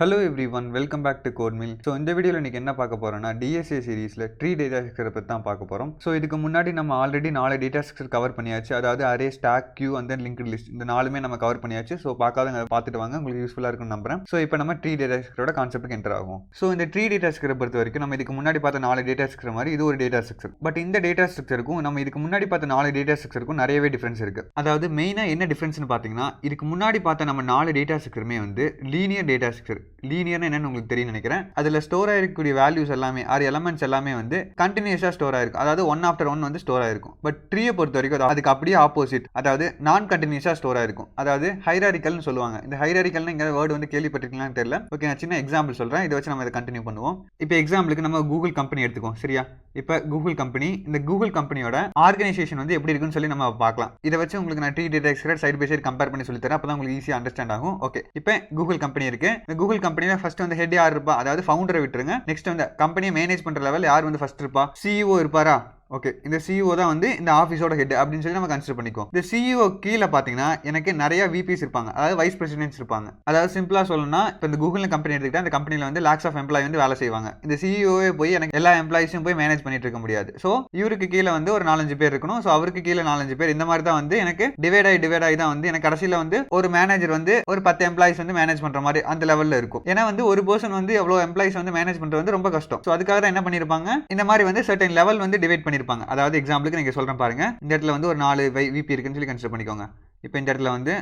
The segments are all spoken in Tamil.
Hello everyone, welcome back to Code Mill. So இந்த வீடியோல இன்னைக்கு என்ன பார்க்க போறோம்னா DSA சீரிஸ்ல ட்ரீ டேட்டா ஸ்ட்ரக்சரை பத்தி தான் பார்க்க போறோம். ஸோ இதுக்கு முன்னாடி நம்ம ஆல்ரெடி 4 டேட்டா ஸ்ட்ரக்சர் கவர் பண்ணியாச்சு. அதாவது array, stack, queue and then linked list. இந்த நாலுமே நம்ம கவர் பண்ணியாச்சு. ஸோ பார்க்காதவங்க பார்த்துட்டு வாங்க, உங்களுக்கு யூஸ்ஃபுல்லா இருக்கும்னு நம்புறேன். ஸோ இப்போ நம்ம ட்ரீ டேட்டா ஸ்ட்ரக்சரோட கான்செப்ட்டுக்கு என்டர் ஆகும். ஸோ இந்த ட்ரீ டேட்டா ஸ்ட்ரக்சரை பொறுத்த வரைக்கும் நம்ம இதுக்கு முன்னாடி பார்த்த 4 டேட்டா ஸ்ட்ரக்சர் மாதிரி இது ஒரு டேட்டா ஸ்ட்ரக்சர். பட் இந்த டேட்டா ஸ்ட்ரக்சருக்கும் நம்ம இதுக்கு முன்னாடி பார்த்த 4 டேட்டா ஸ்ட்ரக்சருக்கும் நிறையவே டிஃபரன்ஸ் இருக்கு. அதாவது மெயினா என்ன டிஃபரன்ஸ்னு பார்த்தீங்கன்னா, இதுக்கு முன்னாடி பார்த்த நம்ம 4 டேட்டா ஸ்ட்ரக்சருமே வந்து லீனியர் டேட்டா ஸ்ட்ரக்சர். லீனியர்னு என்னன்னு உங்களுக்கு தெரியும் நினைக்கிறேன். அதுல ஸ்டோர் ஆயிருக்கக்கூடிய வேல்யூஸ் எல்லாமே எலிமெண்ட்ஸ் எல்லாமே வந்து கண்டினியூஸா ஸ்டோர் ஆயிருக்கும். அதாவது ஒன் ஆஃப்டர் ஒன் வந்து ஸ்டோர் ஆயிருக்கும். பட் ட்ரீயை பொறுத்த வரைக்கும் அதுக்கு அப்படியே ஆப்போசிட், அதாவது நான் கண்டினியூஸா ஸ்டோர் ஆயிருக்கும். அதாவது ஹைராரிக்கல்னு சொல்லுவாங்க. இந்த ஹைராரிக்கல்னு இங்க வேர்டு வந்து கேள்விப்பட்டிருக்கீங்களான்னு தெரியல. ஓகே, நான் சின்ன எக்ஸாம்பிள் சொல்றேன். இதை வச்சு நம்ம இதை கண்டினியூ பண்ணுவோம். இப்போ எக்ஸாம்பிளுக்கு நம்ம கூகுள் கம்பெனி எடுத்துக்கோம், சரியா? இப்போ கூகுள் கம்பெனி, இந்த கூகுள் கம்பெனியோட ஆர்கனைசேஷன் வந்து எப்படி இருக்குன்னு சொல்லி நம்ம பார்க்கலாம். இதை வச்சு உங்களுக்கு நான் tree data structure side by side compare பண்ணி சொல்லி தரேன். அப்பதான் உங்களுக்கு ஈஸியா அண்டர்ஸ்டாண்ட் ஆகும். ஓகே, இப்போ கூகுள் கம்பெனி இருக்கு. இந்த கூகுள் கம்பெனில ஃபர்ஸ்ட் வந்து ஹெட் யார் இருப்பா? அதாவது ஃபவுண்டரை விட்டுருங்க. நெக்ஸ்ட் வந்து கம்பெனியை மேனேஜ் பண்ற லெவல் யார் வந்து ஃபர்ஸ்ட் இருப்பா? சிஇஓ இருப்பாரா? ஓகே, இந்த சிஇஓ தான் வந்து இந்த ஆஃபீஸோட ஹெட் அப்படின்னு சொல்லி நம்ம கன்சிடர் பண்ணிக்குவோம். இந்த சிஇஓ கீழே பார்த்தீங்கன்னா எனக்கு நிறைய விபிஸ் இருப்பாங்க, அதாவது வைஸ் பிரசிடென்ட்ஸ் இருப்பாங்க. அதாவது சிம்பிளா சொல்லணும்னா, இப்போ இந்த கூகுள் கம்பெனி எடுத்துக்கிட்டா அந்த கம்பெனியில் வந்து லேக்ஸ் ஆஃப் எம்ப்ளாய் வந்து வேலை செய்வாங்க. இந்த சிஇஓவே போய் எனக்கு எல்லா எம்ப்ளாயிஸும் போய் மேனேஜ் பண்ணிட்டு இருக்க முடியாது. ஸோ இவருக்கு கீழே வந்து ஒரு 4-5 பேர் இருக்கணும். ஸோ அவருக்கு கீழே 4-5 பேர். இந்த மாதிரி தான் வந்து எனக்கு டிவைட் ஆகி தான் வந்து எனக்கு கடைசியில் வந்து ஒரு மேனேஜர் வந்து ஒரு 10 எம்ப்ளாயிஸ் வந்து மேனேஜ் பண்ற மாதிரி அந்த லெவலில் இருக்கும். ஏன்னா வந்து ஒரு பர்சன் வந்து எவ்வளோ எம்ப்ளாயிஸ் வந்து மேனேஜ் பண்றது வந்து ரொம்ப கஷ்டம். ஸோ அதுக்காக தான் என்ன பண்ணியிருப்பாங்க, இந்த மாதிரி வந்து சர்டன் லெவல் வந்து டிவைட் பண்ணியிருப்பாங்க. அதாவது எக்ஸாம்பிளுக்கு நீங்க சொல்றேன் பாருங்க, இந்த இடத்துல வந்து ஒரு 4 விபி இருக்குன்னு சொல்லி கன்சிடர் பண்ணிக்கோங்க. இப்போ இந்த இடத்துல வந்து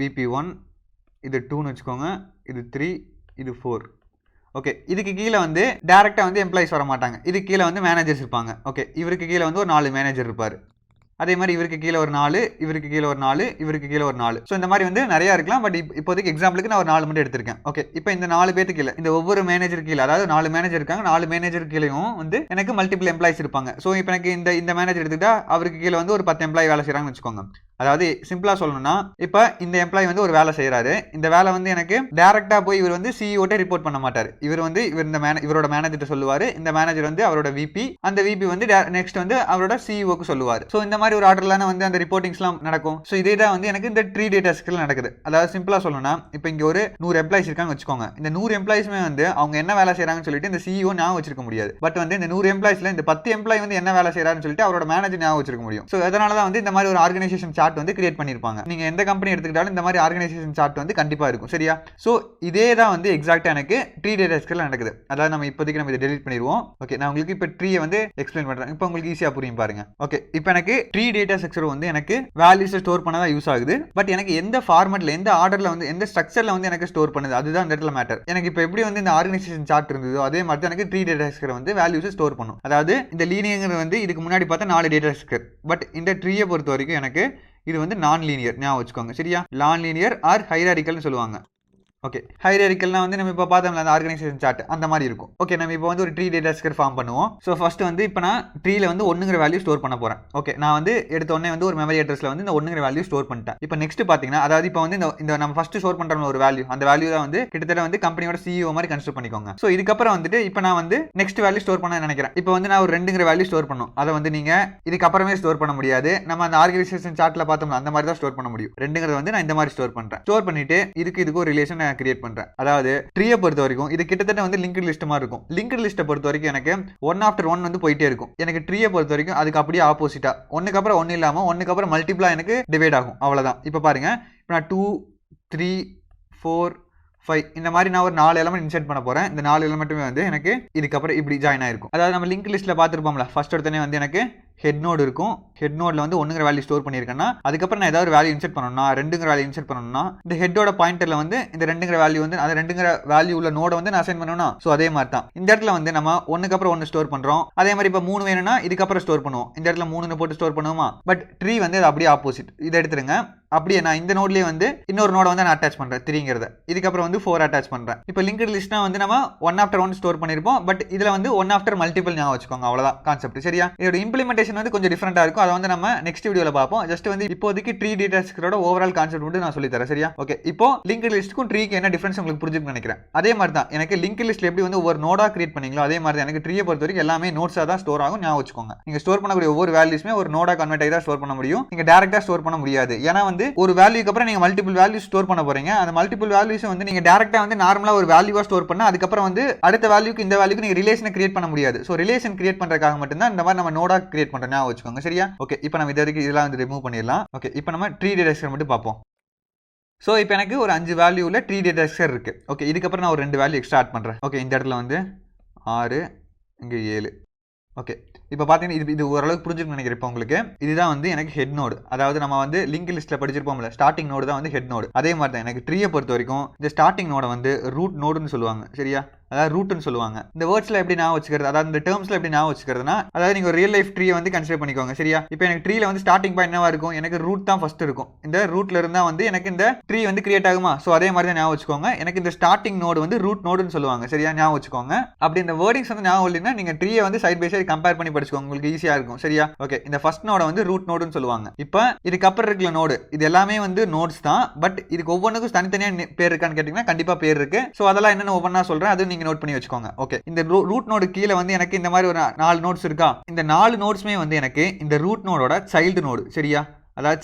VP1, இது 2ன்னு வச்சுக்கோங்க, இது 3, இது 4. ஓகே, இதுக்கு கீழே வந்து டைரக்டா வந்து எம்ப்ளாயிஸ் வர மாட்டாங்க. இதுக்கு கீழே வந்து மேனேஜர்ஸ் இருப்பாங்க. ஓகே, இவருக்கு கீழே வந்து ஒரு 4 மேனேஜர் இருப்பாரு. அதே மாதிரி இவருக்கு கீழே ஒரு 4, இவருக்கு கீழே ஒரு 4, இவருக்கு கீழே ஒரு 4. ஸோ இந்த மாதிரி வந்து நிறைய இருக்கலாம். பட் இப்போதைக்கு எக்ஸாம்பிளுக்கு நான் ஒரு 4 மட்டும் எடுத்திருக்கேன். ஓகே, இப்போ இந்த 4 பேருக்கு கீழே இந்த ஒவ்வொரு மேனேஜர் கீழே, அதாவது 4 மேனேஜர் இருக்காங்க, 4 மேனேஜர் கீழேயும் வந்து எனக்கு மல்டிபிள் எம்ப்ளாயிஸ் இருப்பாங்க. ஸோ இப்போ எனக்கு இந்த மேனேஜர் எடுத்துக்கிட்டா அவருக்கு கீழே வந்து ஒரு 10 எம்ப்ளாய் வேலை செய்யறாங்கன்னு வச்சுக்கோங்க. அதாவது சிம்பிளா சொல்லணும்னா, இப்போ இந்த எம்ப்ளாய் வந்து ஒரு வேலை செய்யறாரு. இந்த வேலை வந்து எனக்கு டைரக்டா போய் இவர் வந்து சிஇஓட்ட ரிப்போர்ட் பண்ண மாட்டார். இவர் இவரோட மேனேஜர் சொல்லுவாரு. இந்த மேனேஜர் வந்து அவரோட விபி, அந்த விபி வந்து நெக்ஸ்ட் வந்து அவரோட சிஇஓக்கு சொல்லுவார். ஸோ இந்த மாதிரி ஒரு ஆர்டர்லான வந்து அந்த ரிப்போர்ட்டிங்ஸ்லாம் நடக்கும். ஸோ இதே தான் வந்து எனக்கு இந்த ட்ரீ டேட்டா ஸ்ட்ரக்சர்ல நடக்குது. அதாவது சிம்பிளா சொல்லணும்னா, இப்போ இங்க ஒரு 100 எம்ப்ளாயிஸ் இருக்காங்க வச்சுக்கோங்க. இந்த 100 எம்ப்ளாயிஸ்மே வந்து அவங்க என்ன வேலை செய்யறாங்கன்னு சொல்லிட்டு இந்த சிஇஓ ஞாபகம் வச்சிருக்க முடியாது. பட் வந்து இந்த 100 எம்ப்ளாயிஸ்ல இந்த 10 எம்ப்ளாய் வந்து என்ன வேலை செய்யறாருன்னு சொல்லிட்டு அவரோட மேனேஜர் ஞாபகம் வச்சிருக்க முடியும். ஸோ அதனால தான் வந்து இந்த மாதிரி ஒரு ஆர்கனைசேஷன் சார்ட் வந்து கிரியேட் பண்ணிருப்பாங்க. நீங்க எந்த கம்பெனி எடுத்துக்கிட்டாலும் இந்த மாதிரி ஆர்கனைசேஷன் சார்ட் வந்து கண்டிப்பா இருக்கும், சரியா? ஸோ இதே தான் வந்து எக்ஸாக்டா எனக்கு ட்ரீ டேட்டா ஸ்ட்ரக்சர்ல நடக்குது. அதாவது நம்ம இப்போதைக்கு நம்ம இதை டெலீட் பண்ணிடுவோம். ஓகே, நான் உங்களுக்கு இப்போ ட்ரீயை வந்து எக்ஸ்பிளைன் பண்றேன். இப்போ உங்களுக்கு ஈஸியா புரியும் பாருங்க. ஓகே, இப்போ எனக்கு ட்ரீ டேட்டா ஸ்ட்ரக்சர் வந்து எனக்கு வேல்யூஸ் ஸ்டோர் பண்ணதான் யூஸ் ஆகுது. பட் எனக்கு எந்த ஃபார்மேட்ல, எந்த ஆர்டர்ல வந்து, எந்த ஸ்ட்ரக்சர்ல வந்து எனக்கு ஸ்டோர் பண்ணுது, அதுதான் இந்த இடத்துல மேட்டர். எனக்கு இப்போ எப்படி வந்து இந்த ஆர்கனைசேஷன் சார்ட் இருந்ததோ அதே மாதிரி தான் எனக்கு ட்ரீ டேட்டா ஸ்ட்ரக்சர் வந்து வேல்யூஸ் ஸ்டோர் பண்ணும். அதாவது இந்த லீனியர் வந்து இதுக்கு முன்னாடி பார்த்தா 4 டேட்டா ஸ்ட்ரக்சர். பட் இந்த ட்ரீயை பொறுத்த வரைக்கும் எனக்கு இது வந்து நான் லீனியர் ஞாபகம் வச்சுக்கோங்க, சரியா? நான் லீனியர் ஆர் ஹைராரிக்கல்னு சொல்லுவாங்க. ஓகே, ஹைராரிக்கல்னா வந்து நம்ம இப்போ பார்த்தோம்ல அந்த ஆர்கனைசேஷன் சார்ட் அந்த மாதிரி இருக்கும். ஓகே, நம்ம இப்போ வந்து ஒரு ட்ரீ டேட்டா ஸ்ட்ரக்சர் ஃபார்ம் பண்ணுவோம். ஸோ ஃபர்ஸ்ட் வந்து இப்போ நான் ட்ரீல வந்து 1ங்கிற வேல்யூ ஸ்டோர் பண்ண போறேன். ஓகே, நான் வந்து எடுத்த உடனே வந்து ஒரு மெமரி அட்ரஸ்ல வந்து இந்த 1ங்கிற வேல்யூ ஸ்டோர் பண்ணிட்டேன். இப்போ நெக்ஸ்ட் பாத்தீங்கன்னா, அதாவது இப்போ வந்து இந்த நம்ம ஃபர்ஸ்ட் ஸ்டோர் பண்ற ஒரு வேல்யூ, அந்த வேல்யூ தான் வந்து கிட்டத்தட்ட வந்து கம்பெனியோட சிஇஓ மாதிரி கன்சிடர் பண்ணிக்கோங்க. ஸோ இதுக்கப்புறம் வந்துட்டு இப்போ நான் வந்து நெக்ஸ்ட் வேல்யூ ஸ்டோர் பண்ண நினைக்கிறேன். இப்போ வந்து நான் ஒரு 2ங்கிற வேல்யூ ஸ்டோர் பண்ணும். அதை வந்து நீங்க இதுக்கப்புறமே ஸ்டோர் பண்ண முடியாது. நம்ம அந்த ஆர்கனைசேஷன் சார்ட்ல பார்த்தோம்ல அந்த மாதிரி தான் ஸ்டோர் பண்ண முடியும். 2ங்கிறது வந்து நான் இந்த மாதிரி ஸ்டோர் பண்றேன். ஸ்டோர் பண்ணிட்டு இதுக்கு ஒரு ரிலேஷன் நான் கிரியேட் பண்றேன். அதாவது ட்ரீயை பொறுத்த வரைக்கும் இது கிட்டத்தட்ட வந்து லிங்க்டு லிஸ்ட் மாதிரி இருக்கும். லிங்க்டு லிஸ்ட்டை பொறுத்த வரைக்கும் எனக்கு ஒன் ஆஃப்டர் ஒன் வந்து போயிட்டே இருக்கும். எனக்கு ட்ரீயை பொறுத்த வரைக்கும் அதுக்கு அப்படியே ஆப்போசிட்டா ஒன்னுக்கு அப்புறம் ஒன்னு இல்லாம ஒன்னுக்கு அப்புறம் மல்டிபிளா எனக்கு டிவைட் ஆகும். அவ்வளவுதான். இப்போ பாருங்க, இப்போ நான் 2, 3, 4, 5 இந்த மாதிரி நான் ஒரு 4 எலிமெண்ட் இன்சர்ட் பண்ண போறேன். இந்த 4 எலிமெண்ட்டுமே வந்து எனக்கு இதுக்கப்புறம் இப்படி ஜாயின் ஆயிருக்கும். அதாவது நம்ம லிங்க் லிஸ்ட்ல பார்த்துருப்போம்ல, ஃபர்ஸ்ட் ஒருத்தனே வந்து எனக்கு ஹெட் நோட் இருக்கும். ஹெட் நோட்ல வந்து 1ங்கிற வேல்யூ ஸ்டோர் பண்ணியிருக்கேன்னா அதுக்கப்புறம் நான் ஏதாவது வேல்யூ இன்சர்ட் பண்ணணும்னா 2ங்கிற வேல்யூ இன்சர்ட் பண்ணணும்னா இந்த ஹெட்டோட பாயிண்டர்ல வந்து இந்த 2ங்கிற வேல்யூ வந்து அந்த 2ங்கிற வேல்யூ உள்ள நோட வந்து நான் அசைன் பண்ணணும்னா ஸோ அதே மாதிரி தான் இந்த இடத்துல வந்து நம்ம 1க்கு அப்புறம் 1 ஸ்டோர் பண்றோம். அதே மாதிரி இப்போ 3 வேணும்னா இதுக்கப்புறம் ஸ்டோர் பண்ணுவோம். இந்த இடத்துல 3ன்னு போட்டு ஸ்டோர் பண்ணுவோமா? பட் ட்ரீ வந்து அது அப்படியே ஆப்போசிட். இதை எடுத்துருங்க. அப்படியே நான் இந்த நோட்லயே வந்து இன்னொரு நோட வந்து நான் அட்டாச் பண்றேன் 3ங்கிறத. இதுக்கப்புறம் வந்து 4 அட்டாச் பண்றேன். இப்போ லிங்க்டு லிஸ்ட்னா வந்து நம்ம 1 ஆஃப்டர் 1 ஸ்டோர் பண்ணிருப்போம். பட் இதுல வந்து 1 ஆஃப்டர் மல்டிபிள் ஞாபகம் வச்சுக்கோங்க. அவ்வளவுதான் கான்செப்ட், சரியா? இதோட இம்ப்ளிமெண்டேஷன் ரிலேஷன் வந்து கொஞ்சம் டிஃபரெண்டா இருக்கும். அதை வந்து நம்ம நெக்ஸ்ட் வீடியோல பார்ப்போம். ஜஸ்ட் வந்து இப்போதைக்கு ட்ரீ டேட்டா ஸ்ட்ரக்சரோட ஓவரால் கான்செப்ட் வந்து நான் சொல்லி தரேன். சரியா? ஓகே. இப்போ லிங்க் லிஸ்ட்க்கும் ட்ரீக்கு என்ன டிஃபரன்ஸ் உங்களுக்கு புரிஞ்சுக்கும்னு நினைக்கிறேன். அதே மாதிரி தான் எனக்கு லிங்க் லிஸ்ட்ல எப்படி வந்து ஒரு நோடா கிரியேட் பண்ணீங்களோ அதே மாதிரி தான் எனக்கு ட்ரீயை பொறுத்த வரைக்கும் எல்லாமே நோட்ஸா தான் ஸ்டோர் ஆகும். ஞாபகம் வச்சுக்கோங்க. நீங்க ஸ்டோர் பண்ணக்கூடிய ஒவ்வொரு வேல்யூஸ்மே ஒரு நோடா கன்வெர்ட் ஆகி தான் ஸ்டோர் பண்ண முடியும். நீங்க டைரக்டா ஸ்டோர் பண்ண முடியாது. ஏன்னா வந்து ஒரு வேல்யூக்கு அப்புறம் நீங்க மல்டிபிள் வேல்யூஸ் ஸ்டோர் பண்ண போறீங்க. அந்த மல்டிபிள் வேல்யூஸ் வந்து நீங்க டைரக்டா வந்து நார்மலா ஒரு வேல்யூவா ஸ்டோர் பண்ணா அதுக்கப்புறம் வந்து அடுத்த வேல்யூக்கு இந்த வேல்யூக்கு நீங்க ரிலேஷனை கிரியேட் பண்ண முடியாது. சோ ரிலேஷன் கிரியேட் பண்றதுக்காக மட்டும் தான் இந்த மாதிரி நம்ம நோடா கிரியேட் பண்றோம். ஞாபகம் வச்சுக்கோங்க. சரியா? ஓகே. இப்போ நம்ம இதெல்லாம் வந்து ரிமூவ் பண்ணிடலாம். ஓகே. இப்போ நம்ம ட்ரீ டேட்டா ஸ்ட்ரக்சர் மட்டும் பார்ப்போம். ஸோ இப்போ எனக்கு ஒரு 5 வேல்யூவில் ட்ரீ டேட்டா ஸ்ட்ரக்சர் இருக்கு. ஓகே. இதுக்கப்புறம் நான் ஒரு 2 வேல்யூ எக்ஸ்ட்ரா ஆட் பண்ணுறேன். ஓகே. இந்த இடத்துல வந்து 6 இங்கே 7. ஓகே. இப்போ பார்த்தீங்கன்னா இது ஓரளவுக்கு புரிஞ்சுக்கணும்னு நினைக்கிறேன். இப்போ உங்களுக்கு இதுதான் வந்து எனக்கு ஹெட் நோடு. அதாவது நம்ம வந்து லிங்க் லிஸ்ட்டில் படிச்சிருப்போம்ல, ஸ்டார்டிங் நோடு தான் வந்து ஹெட் நோடு. அதே மாதிரி தான் எனக்கு ட்ரீயை பொறுத்த வரைக்கும் இந்த ஸ்டார்டிங் நோட வந்து ரூட் நோடுன்னு சொல்லுவாங்க. சரியா? அதாவது ரூட்னு சொல்லுவாங்க. இந்த வேர்ட்ஸ்ல எப்படி ஞாபகம் வச்சுக்கிறது, அதாவது இந்த டேர்ம்ஸ்ல எப்படி ஞாபகம் வச்சுக்கிறதுனா, அதாவது நீங்க ஒரு ரியல் லைஃப் ட்ரீயை வந்து கன்சிடர் பண்ணிக்கோங்க. சரியா? இப்போ எனக்கு ட்ரீல வந்து ஸ்டார்டிங் பாயிண்ட் என்னவா இருக்கும், எனக்கு ரூட் தான் ஃபர்ஸ்ட் இருக்கும். இந்த ரூட்ல இருந்தா வந்து எனக்கு இந்த ட்ரீ வந்து கிரியேட் ஆகுமா. ஸோ அதே மாதிரி தான் ஞாபகம் வச்சுக்கோங்க. எனக்கு இந்த ஸ்டார்டிங் நோடு வந்து ரூட் நோடுன்னு சொல்லுவாங்க. சரியா? ஞாபகம் வச்சுக்கோங்க. அப்படி இந்த வேர்டிங்ஸ் வந்து ஞாபகம் இல்லைன்னா நீங்க ட்ரீயை வந்து சைட் பை சைடு கம்பேர் பண்ணி படிச்சுக்கோங்க. உங்களுக்கு ஈஸியா இருக்கும். சரியா? ஓகே. இந்த ஃபர்ஸ்ட் நோட வந்து ரூட் நோடுன்னு சொல்லுவாங்க. இப்போ இதுக்கு அப்புறம் இருக்கிற நோடு இது எல்லாமே வந்து நோட்ஸ் தான். பட் இதுக்கு ஒவ்வொன்றுக்கும் தனித்தனியா பேர் இருக்கான்னு கேட்டீங்கன்னா கண்டிப்பா பேர் இருக்கு. ஸோ அதெல்லாம் என்னென்ன ஒவ்வொன்றா சொல்றேன், அது நீங்க நோட் பண்ணி வச்சுக்கோங்க. ஓகே. இந்த ரூட் நோடு கீழே வந்து எனக்கு இந்த மாதிரி ஒரு 4 நோட்ஸ் இருக்கா. இந்த 4 நோட்ஸ்மே வந்து எனக்கு இந்த ரூட் நோடோட சைல்டு நோடு. சரியா? அதாவது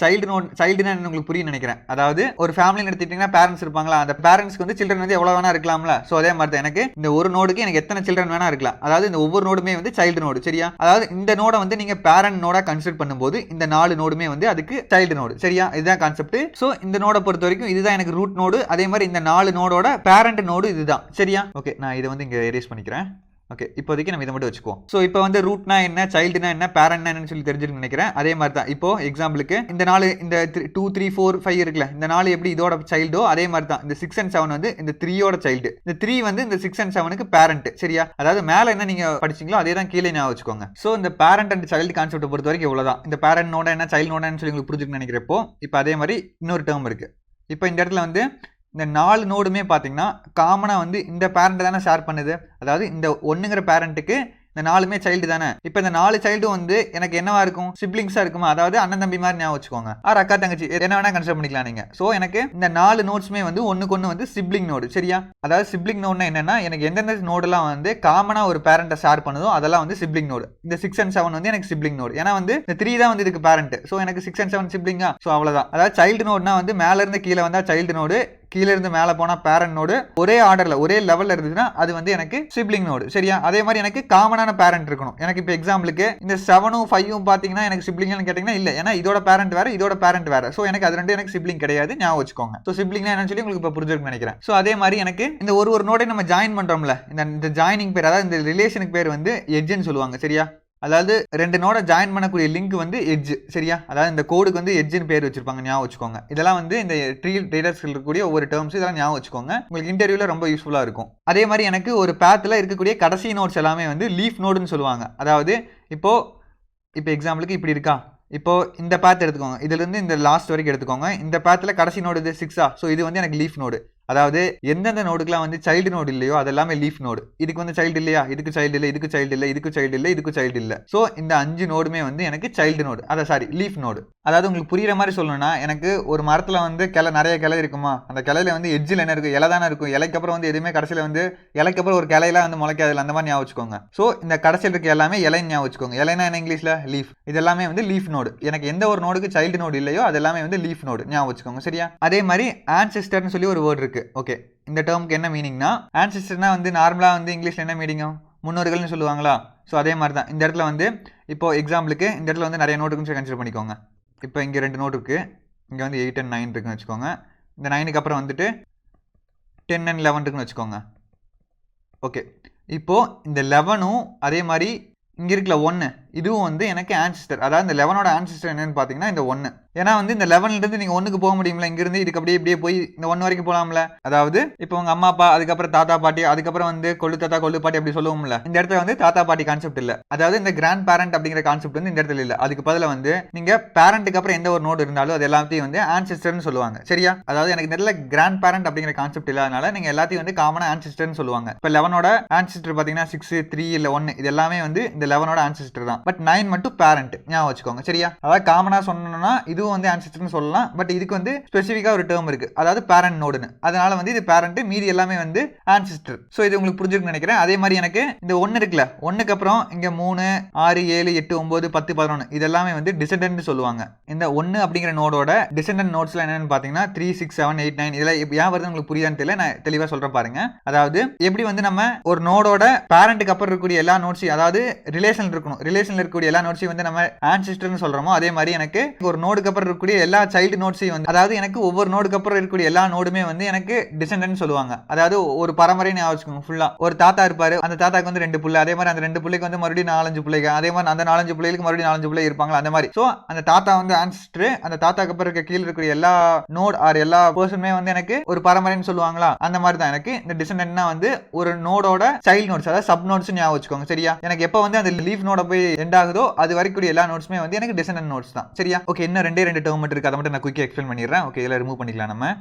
சைல்டுனா உங்களுக்கு புரியும் நினைக்கிறேன். அதாவது ஒரு ஃபேமிலி எடுத்துட்டீங்கன்னா பேரண்ட்ஸ் இருப்பாங்களா, அந்த பேரண்ட்ஸ்க்கு வந்து சில்ட்ரன் வந்து எவ்வளவு வேணா இருக்கலாம்ல. சோ அதே மாதிரி தான் எனக்கு இந்த ஒரு நோடுக்கு எனக்கு எத்தனை சில்ட்ரன் வேணா இருக்கலாம். அதாவது இந்த ஒவ்வொரு நோடுமே வந்து சைல்டு நோடு. சரியா? அதாவது இந்த நோட வந்து நீங்க பேரண்ட் நோடா கன்சிடர் பண்ணும்போது இந்த 4 நோடுமே வந்து அதுக்கு சைல்டு நோடு. சரியா? இதுதான் கான்செப்ட். சோ இந்த நோட பொறுத்த வரைக்கும் இதுதான் எனக்கு ரூட் நோடு. அதே மாதிரி இந்த 4 நோடோட பேரண்ட் நோடு இதுதான். சரியா? ஓகே. நான் இதை வந்து இங்க எரேஸ் பண்ணிக்கிறேன். ஓகே. இப்போதைக்கு நம்ம இதை மட்டும் வச்சுக்குவோம். ஸோ இப்போ வந்து ரூட்னா என்ன, சைல்டுனா என்ன, பேரண்ட்னா என்னன்னு சொல்லி தெரிஞ்சுக்கணும்னு நினைக்கிறேன். அதே மாதிரி தான் இப்போ எக்ஸாம்பிளுக்கு இந்த 4 இந்த 2 3 4 5 இருக்குல்ல, இந்த 4 எப்படி இதோட சைல்டோ அதே மாதிரி தான் இந்த 6 and 7 வந்து இந்த 3யோட சைல்டு. இந்த 3 வந்து இந்த 6 and 7க்கு பேரண்ட். சரியா? அதாவது மேல என்ன நீங்க படிச்சீங்களோ அதே தான் கீழே ஞாபகம் வச்சுக்கோங்க. ஸோ இந்த பேரண்ட் அண்ட் சைல்டு கான்செப்ட் பொறுத்த வரைக்கும் இவ்வளவுதான். இந்த பேரண்ட் நோட என்ன, சைல்டு நோட சொல்லி உங்களுக்கு புரிஞ்சுக்கணும்னு நினைக்கிறப்போ இப்போ அதே மாதிரி இன்னொரு டேர்ம் இருக்கு. இப்போ இந்த இடத்துல வந்து இந்த 4 நோடுமே பார்த்தீங்கன்னா காமனாக வந்து இந்த பேரண்ட் தானே ஷேர் பண்ணுது. அதாவது இந்த 1ங்கிற பேரண்ட்டுக்கு இந்த 4மே சைல்டு தானே. இப்போ இந்த 4 சைல்டும் வந்து எனக்கு என்னவா இருக்கும், சிப்ளிங்ஸா இருக்குமா. அதாவது அண்ணன் தம்பி மாதிரி ஞாபகம் வச்சுக்கோங்க. அக்கா தங்கச்சி என்ன வேணா கன்சிடர் பண்ணிக்கலாம் நீங்க. ஸோ எனக்கு இந்த 4 நோட்ஸ்மே வந்து ஒன்னுக்கு ஒன்று வந்து சிப்ளிங் நோடு. சரியா? அதாவது சிப்ளிங் நோடுனா என்னன்னா, எனக்கு எந்தெந்த நோடுலாம் வந்து காமனா ஒரு பேரண்ட்டை ஷேர் பண்ணுதோ அதெல்லாம் வந்து சிப்ளிங் நோடு. இந்த 6 and 7 வந்து எனக்கு சிப்ளிங் நோடு. ஏன்னா வந்து இந்த 3 தான் வந்து இதுக்கு பேரண்ட். ஸோ எனக்கு 6 and 7 சிப்ளிங்கா. ஸோ அவ்வளவுதான். அதாவது சைல்டு நோடுனா வந்து மேல இருந்து கீழே வந்தா சைல்டு நோடு, கீழே இருந்து மேலே போனா பேரண்ட் நோடு, ஒரே ஆர்டர்ல ஒரே லெவல்ல இருந்துச்சுன்னா அது வந்து எனக்கு சிப்ளிங் நோடு. சரியா? அதே மாதிரி எனக்கு காமனான பேரண்ட் இருக்கணும். எனக்கு இப்போ எக்ஸாம்பிளுக்கு இந்த 7ம் 5ம் பாத்தீங்கன்னா எனக்கு சிப்ளிங்னு கேட்டீங்கன்னா இல்ல. ஏன்னா இதோட பேரண்ட் வேற, இதோட பேரண்ட் வேற. சோ எனக்கு அது ரெண்டு எனக்கு சிப்ளிங் கிடையாது. ஞாபகம் வச்சுக்கோங்க. சோ சிப்ளிங்னா என்னன்னு சொல்லி உங்களுக்கு இப்போ புரிஞ்சிருக்கும்னு நினைக்கிறேன். சோ அதே மாதிரி எனக்கு இந்த ஒரு நோடை நம்ம ஜாயின் பண்றோம்ல, இந்த ஜாயினிங் பேர், அதாவது இந்த ரிலேஷனுக்கு பேர் வந்து எட்ஜ்னு சொல்லுவாங்க. சரியா? அதாவது 2 நோட ஜாயின் பண்ணக்கூடிய லிங்க் வந்து எட்ஜ். சரியா? அதாவது இந்த கோடுக்கு வந்து எட்ஜ்னு பேர் வச்சிருப்பாங்க. ஞாபகம் வச்சுக்கோங்க. இதெல்லாம் வந்து இந்த ட்ரீ டேட்டாஸ்ல இருக்கக்கூடிய ஒவ்வொரு டேர்ம்ஸ் இதெல்லாம் ஞாபகம் வச்சுக்கோங்க. உங்களுக்கு இன்டர்வியூல ரொம்ப யூஸ்ஃபுல்லா இருக்கும். அதே மாதிரி எனக்கு ஒரு பாத்ல இருக்கக்கூடிய கடைசி நோட்ஸ் எல்லாமே வந்து லீஃப் நோடுன்னு சொல்லுவாங்க. அதாவது இப்போ எக்ஸாம்பிளுக்கு இப்படி இருக்கா. இப்போ இந்த பாத் எடுத்துக்கோங்க. இதுல இருந்து இந்த லாஸ்ட் வரைக்கும் எடுத்துக்கோங்க. இந்த பாத்ல கடைசி நோடு இது 6. ஸோ இது வந்து எனக்கு லீஃப் நோடு. அதாவது எந்தெந்த நோடுக்குலாம் வந்து சைல்டு நோடு இல்லையோ அதெல்லாமே லீஃப் நோடு. இதுக்கு வந்து சைல்டு இல்லையா, இதுக்கு சைல்டு இல்லை, இதுக்கு சைல்டு இல்லை, இதுக்கு சைல்டு இல்லை, இதுக்கு சைல்டு இல்லை. ஸோ இந்த 5 நோடுமே வந்து எனக்கு சைல்டு நோடு. Leaf node. அதாவது உங்களுக்கு புரியுற மாதிரி சொல்லணும்னா, எனக்கு ஒரு மரத்துல வந்து நிறைய கிளை இருக்குமா, அந்த கிளையில வந்து எட்ஜில் என்ன இருக்கும், இலை தானே இருக்கும். இலைக்கு அப்புறம் வந்து எதுவுமே கடைசியில் வந்து இலைக்கு அப்புறம் ஒரு கிளையெல்லாம் வந்து முளைக்காது. அந்த மாதிரி ஞாபகம் வச்சுக்கோங்க. ஸோ இந்த கடைசியில் இருக்க எல்லாமே இலைன்னு ஞாபகம் வச்சுக்கோங்க. இலைனா என்ன இங்கிலீஷ்ல லீஃப். இது எல்லாமே வந்து லீஃப் நோடு. எனக்கு எந்த ஒரு நோடுக்கு சைல்டு நோடு இல்லையோ அது எல்லாமே வந்து லீஃப் நோடு. ஞாபகம் வச்சுக்கோங்க. சரியா? அதே மாதிரி ஆன்செஸ்டர்னு சொல்லி ஒரு வேர்டு இருக்கு. ஓகே. இந்த டேர்முக்கு என்ன மீனிங்னா, ஆன்செஸ்டர்னா வந்து நார்மலா வந்து இங்கிலீஷ்ல என்ன மீனிங்கும், முன்னோர்கள்னு சொல்லுவாங்களா. ஸோ அதே மாதிரி தான் இந்த இடத்துல வந்து இப்போ எக்ஸாம்பிளுக்கு இந்த இடத்துல வந்து நிறைய நோட் இருக்குன்னு கன்சிடர் பண்ணிக்கோங்க. இப்போ இங்கே 2 நோட் இருக்கு. இங்கே வந்து 8 and 9 இருக்குன்னு வச்சுக்கோங்க. இந்த 9க்கு அப்புறம் வந்துட்டு 10 and 11 இருக்குன்னு வச்சுக்கோங்க. ஓகே. இப்போ இந்த 11ம் அதே மாதிரி இங்கே இருக்கல 1, இதுவும் வந்து எனக்கு ஆன்சிஸ்டர். அதாவது இந்த 11ஓட ஆன்சிஸ்டர் என்னன்னு பார்த்தீங்கன்னா இந்த 1. ஏன்னா வந்து இந்த 11லேருந்து நீங்கள் 1க்கு போக முடியுங்களா, இங்கிருந்து இதுக்கு அப்படியே போய் இந்த 1 வரைக்கும் போகலாம்ல. அதாவது இப்போ உங்கள் அம்மா அப்பா, அதுக்கப்புறம் தாத்தா பாட்டி, அதுக்கப்புறம் வந்து கொள்ளு தாத்தா கொள்ளு பாட்டி அப்படி சொல்லுவோம்ல. இந்த இடத்துல வந்து தாத்தா பாட்டி கான்செப்ட் இல்லை. அதாவது இந்த கிராண்ட் பேரண்ட் அப்படிங்கிற கான்செப்ட் வந்து இந்த இடத்துல இல்லை. அதுக்கு பதிலாக வந்து நீங்கள் பேரண்ட்டுக்கு அப்புறம் எந்த ஒரு நோடு இருந்தாலும் அது எல்லாத்தையும் வந்து ஆன்சிஸ்டர்னு சொல்லுவாங்க. சரியா? அதாவது எனக்கு இந்த இடத்துல கிராண்ட் பேரண்ட் அப்படிங்கிற கான்செப்ட் இல்லாதனால நீங்கள் எல்லாத்தையும் வந்து காமனாக ஆன்சிஸ்டர்னு சொல்லுவாங்க. இப்போ 11ஓட ஆன்சிஸ்டர் பார்த்தீங்கன்னா 6 3 இல்லை 1 இது எல்லாமே வந்து இந்த 11ஓட ஆன்சிஸ்டர் தான். பட் 9 மட்டும் பேரண்ட் ஞாபகம் வச்சுக்கோங்க சரியா. அதாவது காமனா சொன்னோம்னா இதுவும் வந்து ஆன்சிஸ்டர்னு சொல்லலாம், பட் இதுக்கு வந்து ஸ்பெசிஃபிக்கா ஒரு டேர்ம் இருக்கு, அதாவது பேரண்ட் நோடுன்னு. அதனால வந்து இது பேரண்ட், மீதி எல்லாமே வந்து ஆன்சிஸ்டர். ஸோ இது உங்களுக்கு புரிஞ்சுக்கணும்னு நினைக்கிறேன். அதே மாதிரி எனக்கு இந்த 1 இருக்குல்ல, 1க்கு அப்புறம் இங்க 3 6 7 8 9 10 11 இதெல்லாமே வந்து டிசெண்டன்ட் சொல்லுவாங்க. இந்த 1 அப்படிங்கிற நோடோட டிசெண்டன்ட் நோட்ஸ்ல என்னன்னு பாத்தீங்கன்னா 3 6 7 8 9 இதெல்லாம் ஏன் வருது உங்களுக்கு புரியாதுன்னு தெரியல, நான் தெளிவா சொல்றேன் பாருங்க. அதாவது எப்படி வந்து நம்ம ஒரு நோடோட பேரண்ட்டுக்கு அப்புறம் இருக்கக்கூடிய எல்லா நோட்ஸையும், அதாவது ரிலேஷன் இருக்கணும், ரிலேஷன்ல இருக்கக்கூடிய எல்லா நோட்ஸையும் வந்து நம்ம ஆன்சிஸ்டர்னு சொல்றோமோ, அதே மாதிரி எனக்கு ஒரு நோடுக்கு அப்புறம் இருக்கக்கூடிய எல்லா சைல்டு நோட்ஸையும் வந்து, அதாவது எனக்கு ஒவ்வொரு நோடுக்கு அப்புறம் இருக்கக்கூடிய எல்லா நோடுமே வந்து எனக்கு டிசெண்டன்ட் சொல்லுவாங்க. அதாவது ஒரு பரம்பரை ஞாபகம் ஃபுல்லா ஒரு தாத்தா இருப்பாரு, அந்த தாத்தாக்கு வந்து 2 புள்ள, அதே மாதிரி அந்த 2 புள்ளைக்கு வந்து மறுபடியும் 4-5 பிள்ளைங்க, அதே மாதிரி அந்த 4-5 பிள்ளைகளுக்கு மறுபடியும் 4-5 பிள்ளை இருப்பாங்க அந்த மாதிரி. சோ அந்த தாத்தா வந்து ஆன்சிஸ்டர், அந்த தாத்தாக்கு அப்புறம் இருக்க கீழ இருக்கக்கூடிய எல்லா நோட் ஆர் எல்லா பர்சனுமே வந்து எனக்கு ஒரு பரம்பரைன்னு சொல்லுவாங்களா, அந்த மாதிரி தான் எனக்கு இந்த டிசெண்டன்ட்னா வந்து ஒரு நோடோட சைல்ட் நோட்ஸ், அதாவது சப் நோட்ஸ் ஞாபகம் வச்சுக்கோங்க சரியா. எனக்கு எப்ப வந்து அந்த லீஃப் நோட போய் எண்ட் ஆகுதோ அது வரைக்கும் எல்லா நோட்ஸுமே வந்து எனக்கு டிசெண்டன்ட் நோட்ஸ் தான் சரியா. ஓகே, இன்னும் 2 டேர்ம் மட்டும் இருக்கு, அதை மட்டும் நான் குயிக்கா எக்ஸ்பிளைன் பண்ணிடுறேன். ஓகே, இதெல்லாம் ரிமூவ் பண்ணிக்கலாம் நம்ம.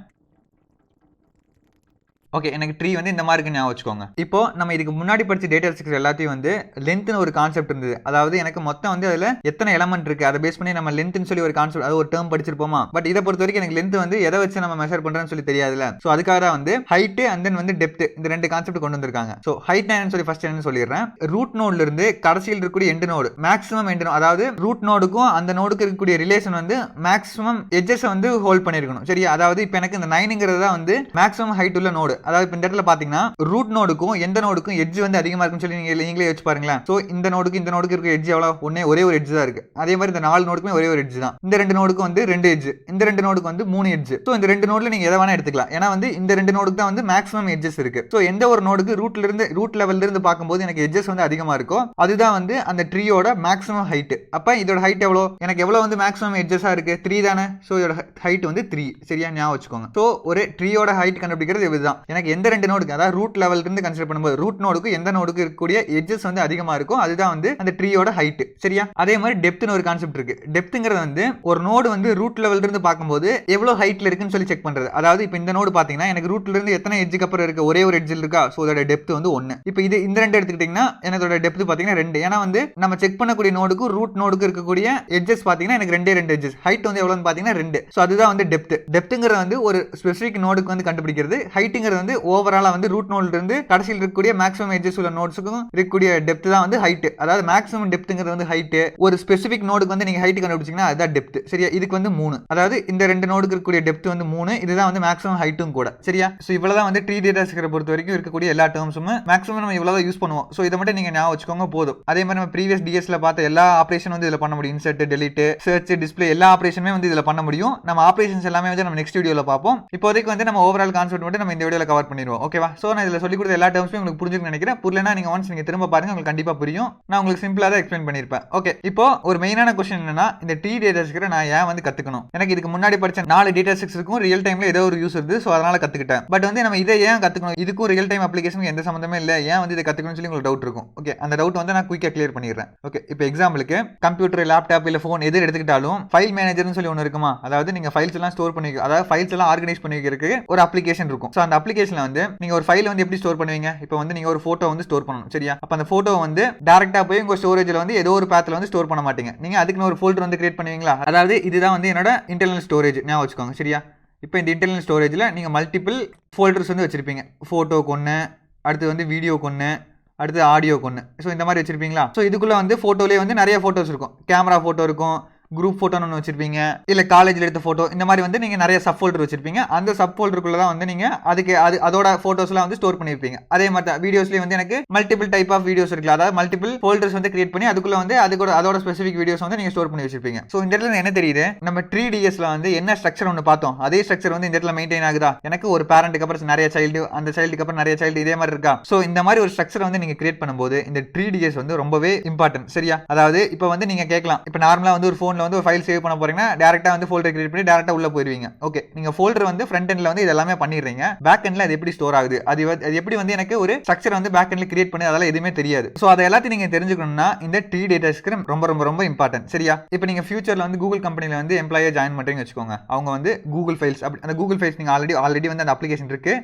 ஓகே, எனக்கு ட்ரீ வந்து இந்த மாதிரி ஞாபகம் வச்சுக்கோங்க. இப்போ நம்ம இதுக்கு முன்னாடி படிச்ச டேட்டா ஸ்ட்ரக்சர் எல்லாத்தையும் வந்து லென்த்னு ஒரு கான்செப்ட் இருந்தது. அதாவது எனக்கு மொத்தம் வந்து அதுல எத்தனை எலமெண்ட் இருக்கு அதை பேஸ் பண்ணி நம்ம லென்த்னு சொல்லி ஒரு கான்செப்ட், அது ஒரு டேர்ம் படிச்சிருப்போமா. பட் இதை பொறுத்த வரைக்கும் எனக்கு லென்த் வந்து எதை வச்சு நம்ம மெஷர் பண்றோம்னு சொல்லி தெரியாதுல. சோ அதுக்காக தான் வந்து ஹைட் அண்ட் தென் வந்து டெப்த், இந்த 2 கான்செப்ட் கொண்டு வந்திருக்காங்க. சோ ஹைட் என்னன்னு சொல்லி ஃபர்ஸ்ட் என்னன்னு சொல்லிடுறேன். ரூட் நோட்ல இருந்து கடைசியில் இருக்கக்கூடிய end node, maximum end node, அதாவது ரூட் நோடுக்கும் அந்த நோடுக்கு இருக்கக்கூடிய ரிலேஷன் வந்து மேக்ஸிமம் எட்ஜஸ் வந்து ஹோல்ட் பண்ணிருக்கணும் சரியா. அதாவது இப்போ எனக்கு இந்த 9ங்கிறது தான் வந்து மேக்ஸிமம் ஹைட் உள்ள நோடு. அதாவது இப்போ இந்த இடத்துல ரூட் நோடுக்கும் எந்த நோடுக்கும் எட்ஜ் வந்து அதிகமா இருக்குன்னு சொல்லி நீங்களே வச்சு பாருங்களேன். சோ இந்த நோடுக்கு இருக்க எட்ஜ் எவ்வளவு, ஒரே ஒரு எட்ஜ் தான் இருக்கு. அதே மாதிரி இந்த 4 நோடுக்குமே ஒரே ஒரு எட்ஜ் தான். இந்த 2 நோடுக்கு வந்து 2 எட்ஜ், இந்த 2 நோடுக்கு வந்து 3 எட்ஜ். சோ இந்த 2 நோட்ல நீங்க எதை வேணா எடுத்துக்கலாம். ஏன்னா வந்து இந்த 2 நோடுக்கு தான் வந்து மேக்ஸிமம் எட்ஜஸ் இருக்கு. சோ எந்த ஒரு நோடுக்கு ரூட் லெவல்ல இருந்து பார்க்கும்போது எனக்கு எட்ஜஸ் வந்து அதிகமா இருக்கும், அதுதான் வந்து அந்த ட்ரீயோட மேக்ஸிமம் ஹைட். அப்ப இதோட ஹைட் எவ்வளவு, எனக்கு எவ்வளவு வந்து மேக்ஸிமம் எட்ஜஸா இருக்கு, 3 தானே. சோ இதோட ஹைட் வந்து 3 சரியா, ஞாபகம் வச்சுக்கோங்க. சோ ஒரு ட்ரீயோட ஹைட் கண்டுபிடிக்கிறது இதுதான். எனக்கு எந்த 2 நோடுக்கு, அதாவது ரூட் லெவல்ல இருந்து கன்சிடர் பண்ணும்போது ரூட் நோடுக்கு எந்த நோடுக்கு இருக்கக்கூடிய எட்ஜஸ் வந்து அதிகமா இருக்கும், அதுதான் வந்து அந்த ட்ரீயோட ஹைட் சரியா. அதே மாதிரி டெப்த்னு ஒரு கான்செப்ட் இருக்கு. டெப்த்ங்கிறது வந்து ஒரு நோடு வந்து ரூட் லெவல்ல இருந்து பார்க்கும்போது எவ்வளவு ஹைட்ல இருக்குன்னு சொல்லி செக் பண்றது. அதாவது இப்போ இந்த நோடு பாத்தீங்கன்னா எனக்கு ரூட்ல இருந்து எத்தனை எட்ஜுக்கு அப்புறம் இருக்கு, ஒரே ஒரு எட்ஜில் இருக்கா. சோ அதோட டெப்த் வந்து 1. இப்போ இது இந்த 2 எடுத்துக்கிட்டீங்கன்னா என்னோட டெப்த் பாத்தீங்கன்னா 2. ஏன்னா வந்து நம்ம செக் பண்ணக்கூடிய நோடுக்கு ரூட் நோடுக்கு இருக்கக்கூடிய எட்ஜஸ் பாத்தீங்கன்னா எனக்கு 2 எட்ஜஸ், ஹைட் வந்து எவ்வளவுன்னு பாத்தீங்கன்னா 2. சோ அதுதான் வந்து டெப்த். டெப்த்ங்கிறது வந்து ஒரு ஸ்பெசிபிக் நோடுக்கு வந்து கண்டுபிடிக்கிறது. ஹைட்ங்கிறது வந்து ஓவராலா வந்து ரூட் நோட்ல இருந்து கடைசியில் இருக்கக்கூடிய மேக்ஸிமம் எட்ஜஸ் உள்ள நோட்ஸ்க்கும் இருக்கக்கூடிய டெப்த் தான் வந்து ஹைட். அதாவது மேக்ஸிமம் டெப்த்ங்கிறது வந்து ஹைட். ஒரு ஸ்பெசிபிக் நோடுக்கு வந்து நீங்க ஹைட் கண்டுபிடிச்சீங்கன்னா அதுதான் டெப்த் சரியா. இதுக்கு வந்து 3, அதாவது இந்த 2 நோடுக்கு இருக்கக்கூடிய டெப்த் வந்து 3. இதுதான் வந்து மேக்ஸிமம் ஹைட்டும் கூட சரியா. சோ இவ்வளவுதான் வந்து ட்ரீ டேட்டா ஸ்ட்ரக்சரை பொறுத்த வரைக்கும் இருக்கக்கூடிய எல்லா டேர்ம்ஸும் மேக்ஸிமம் நம்ம இவ்வளவு யூஸ் பண்ணுவோம். சோ இதை மட்டும் நீங்க ஞாபகம் வச்சுக்கோங்க போதும். அதே மாதிரி நம்ம ப்ரீவியஸ் டிஎஸ்ல பார்த்த எல்லா ஆபரேஷன் வந்து இதுல பண்ண முடியும். இன்சர்ட், டெலீட், சர்ச், டிஸ்ப்ளே எல்லா ஆபரேஷனுமே வந்து இதுல பண்ண முடியும். நம்ம ஆபரேஷன்ஸ் எல்லாமே வந்து நம்ம நெக்ஸ்ட் வீடியோல பார்ப்போம். இப்போதைக்கு வந்து நம்ம ஓவரால் கான்செப்ட் மட்டும் நம்ம இந்த வீடியோல கவர் பண்ணிடுவோம். ஓகேவா. சோ நான் இதுல சொல்லி கொடுத்த எல்லா டேர்ம்ஸுமே உங்களுக்கு புரிஞ்சுன்னு நினைக்கிறேன். புரியலனா நீங்க ஒன்ஸ் நீங்க திரும்ப பாருங்க, உங்களுக்கு கண்டிப்பா புரியும். நான் உங்களுக்கு சிம்பிளா தான் எக்ஸ்பிளைன் பண்ணிருப்பேன். ஓகே, இப்போ ஒரு மெயினான क्वेश्चन என்னன்னா, இந்த ட்ரீ டேட்டா ஸ்ட்ரக்சரை நான் ஏன் வந்து கத்துக்கணும். எனக்கு இதுக்கு முன்னாடி படிச்ச 4 டேட்டா ஸ்ட்ரக்சருக்கும் ரியல் டைம்ல ஏதோ ஒரு யூஸ் இருக்கு. சோ அதனால கத்துக்கிட்டேன். பட் வந்து நம்ம இதை ஏன் கத்துக்கணும், இதுக்கும் ரியல் டைம் அப்ளிகேஷனுக்கு எந்த சம்பந்தமே இல்ல, ஏன் வந்து இதை கத்துக்கணும்னு சொல்லி உங்களுக்கு டவுட் இருக்கும். ஓகே, அந்த டவுட் வந்து நான் குயிக்கா கிளியர் பண்ணிடுறேன். ஓகே, இப்போ எக்ஸாம்பிளுக்கு கம்ப்யூட்டர், லேப்டாப் இல்ல போன் எது எடுத்துக்கிட்டாலும் ஃபைல் மேனேஜர்னு சொல்லி ஒன்று இருக்குமா. அதாவது நீங்க ஃபைல்ஸ் எல்லாம் ஸ்டோர் பண்ணி, அதாவது ஃபைல்ஸ் எல்லாம் ஆர்கனைஸ் பண்ணி வைக்கிறதுக்கு ஒரு அப்ளிகேஷன் இருக்கும். சோ அந்த அப்ளிகேஷன்ல வந்து நீங்க ஒரு ஃபைல் வந்து எப்படி ஸ்டோர் பண்ணுவீங்க. இப்போ வந்து நீங்க ஒரு போட்டோ வந்து ஸ்டோர் பண்ணணும் சரியா. அப்ப அந்த போட்டோ வந்து டைரக்டா போய் உங்க ஸ்டோரேஜ்ல வந்து ஏதோ ஒரு பாத்ல வந்து ஸ்டோர் பண்ண மாட்டீங்க. நீங்க அதுக்கு ஒரு ஃபோல்டர் வந்து கிரியேட் பண்ணுவீங்களா. அதாவது இதுதான் வந்து என்னோட இன்டர்னல் ஸ்டோரேஜ் ஞாபகம் வச்சுக்கோங்க சரியா. இப்போ இந்த இன்டர்னல் ஸ்டோரேஜ்ல நீங்க மல்டிபிள் ஃபோல்டர்ஸ் வந்து வச்சிருப்பீங்க. போட்டோக்கு ஒன்று, அடுத்து வந்து வீடியோக்கு ஒன்று, அடுத்து ஆடியோக்கு ஒன்று. ஸோ இந்த மாதிரி வச்சிருப்பீங்களா. ஸோ இதுக்குள்ள வந்து போட்டோலேயே வந்து நிறைய போட்டோஸ் இருக்கும். கேமரா போட்டோ இருக்கும், குரூப் போட்டோன்னு ஒன்று வச்சிருப்பீங்க, இல்லை காலேஜில் எடுத்த ஃபோட்டோ, இந்த மாதிரி வந்து நீங்கள் நிறைய சப் ஃபோல்டர் வச்சிருப்பீங்க. அந்த சப் ஃபோல்டருக்குள்ள தான் வந்து நீங்கள் அதுக்கு அதோட ஃபோட்டோஸ்லாம் வந்து ஸ்டோர் பண்ணியிருப்பீங்க. அதே மாதிரி தான் வீடியோஸ்லேயே வந்து எனக்கு மல்டிபிள் டைப் ஆஃப் வீடியோஸ் இருக்குல்ல, அதாவது மல்டிபிள் ஃபோல்டர்ஸ் வந்து கிரியேட் பண்ணி அதுக்குள்ள வந்து அதோட ஸ்பெசிஃபிக் வீடியோஸ் வந்து நீங்கள் ஸ்டோர் பண்ணி வச்சிருப்பீங்க. ஸோ இந்த இடத்துல என்ன தெரியுது, நம்ம 3DS வந்து என்ன ஸ்ட்ரக்சர் ஒன்று பார்த்தோம், அதே ஸ்ட்ரக்சர் வந்து இந்த இடத்துல மெயின்டைன் ஆகுதா. எனக்கு ஒரு பேரண்ட்டுக்கு அப்புறம் நிறைய சைல்டு, அந்த சைல்டுக்கு அப்புறம் நிறைய சைல்டு, இதே மாதிரி இருக்கா. ஸோ இந்த மாதிரி ஒரு ஸ்ட்ரக்சர் வந்து நீங்கள் கிரியேட் பண்ணும்போது இந்த 3DS வந்து ரொம்பவே இம்பார்ட்டன்ட் சரியா. அதாவது இப்போ வந்து நீங்கள் கேட்கலாம், இப்போ நார்மலாக வந்து ஒரு ஃபோனில் வந்து ஒரு ஃபைல் சேவ் பண்ண போறீங்கன்னா டைரக்டா வந்து ஃபோல்டர் கிரியேட் பண்ணி டைரக்டா உள்ள போயிருவீங்க. ஓகே, நீங்க ஃபோல்டர் வந்து ஃப்ரண்ட் எண்ட்ல வந்து இதெல்லாமே பண்ணிடுறீங்க. பேக் எண்ட்ல அது எப்படி ஸ்டோர் ஆகுது, அது எப்படி வந்து எனக்கு ஒரு ஸ்ட்ரக்சர் வந்து பேக் எண்ட்ல கிரியேட் பண்ணி அதெல்லாம் எதுவுமே தெரியாது. சோ அதை எல்லாத்தையும் நீங்க தெரிஞ்சுக்கணும்னா இந்த ட்ரீ டேட்டா ஸ்ட்ரக்சர் ரொம்ப ரொம்ப ரொம்ப இம்பார்ட்டன்ட் சரியா. இப்போ நீங்க ஃபியூச்சர்ல வந்து கூகுள் கம்பெனில வந்து எம்ப்ளாயியா ஜாயின் பண்றீங்கன்னு வச்சுக்கோங்க. அவங்க வந்து கூகுள் ஃபைல்ஸ், அந்த கூகுள் ஃபைல்ஸ் நீங்க ஆல்ரெடி வந்து அந்த அப்ளிகேஷன் இருக்கு.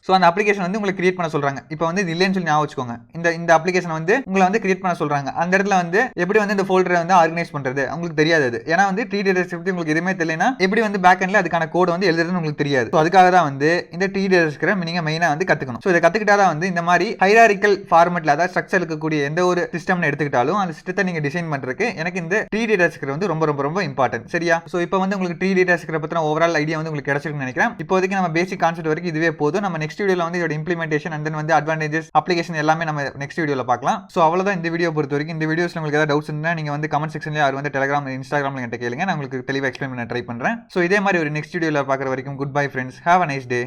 ஸோ அந்த அப்ளிகேஷன் வந்து உங்களுக்கு கிரியேட் பண்ண சொல்றாங்க. இப்போ வந்து இது இல்லைன்னு சொல்லி ஞாபகம் வச்சுக்கோங்க. இந்த அப்ளிகேஷன் வந்து உங்களை வந்து கிரியேட் பண்ண சொல்றாங்க. அந்த இடத்துல வந்து எப்படி வந்து இந்த ஃபோல்டரை வந்து ஆர்கனைஸ் பண்றது உங்களுக்கு தெரியாது. அது ஏன்னா வந்து ட்ரீ டேட்டா ஸ்கிரிப்ட் உங்களுக்கு எதுவுமே தெரியலனா எப்படி வந்து பேக் எண்ட்ல அதுக்கான கோட் வந்து எழுதுறதுன்னு உங்களுக்கு தெரியாது. ஸோ அதுக்காக தான் வந்து இந்த ட்ரீ டேட்டா ஸ்கிரிப்ட் நீங்க மெயினா வந்து கத்துக்கணும். ஸோ இதை கத்துக்கிட்டா தான் வந்து இந்த மாதிரி ஹைராரிக்கல் ஃபார்மெட்ல அதாவது ஸ்ட்ரக்சர் இருக்கக்கூடிய எந்த ஒரு சிஸ்டம்னு எடுத்துக்கிட்டாலும் அந்த சிஸ்டத்தை நீங்க டிசைன் பண்றதுக்கு எனக்கு இந்த ட்ரீ டேட்டா ஸ்கிரிப்ட் வந்து ரொம்ப ரொம்ப ரொம்ப இம்பார்ட்டன்ட். சரியா? ஸோ இப்போ வந்து உங்களுக்கு ட்ரீ டேட்டா ஸ்கிரிப்ட் பத்தின ஓவரால் ஐடியா வந்து உங்களுக்கு கிடைச்சிருக்குன்னு நினைக்கிறேன். இப்போதைக்கு நம்ம பேசிக் கான்செப்ட் வரைக்கும் இதுவே போதும். நம்ம நெக்ஸ்ட் வீடியோல வந்து இதோட இம்ப்ளிமெண்டேஷன் அண்ட் தென் வந்து அட்வான்டேஜஸ் அப்ளிகேஷன் எல்லாமே நம்ம நெக்ஸ்ட் வீடியோல பார்க்கலாம். ஸோ அவ்வளவுதான் இந்த வீடியோ பொறுத்த வரைக்கும். இந்த வீடியோஸ்ல உங்களுக்கு ஏதாவது டவுட்ஸ் இருந்தா நீங்க வந்து கமெண்ட் செக்ஷன்ல யார் வந்து டெலிகிராம் இன்ஸ்டாகிராம்ல என்கிட்ட கேளுங்க. நான் உங்களுக்கு தெளிவாக எக்ஸ்பிளைன் பண்ண ட்ரை பண்றேன். ஸோ இதே மாதிரி ஒரு நெக்ஸ்ட் வீடியோல பார்க்குற வரைக்கும் good bye friends. Have a nice day.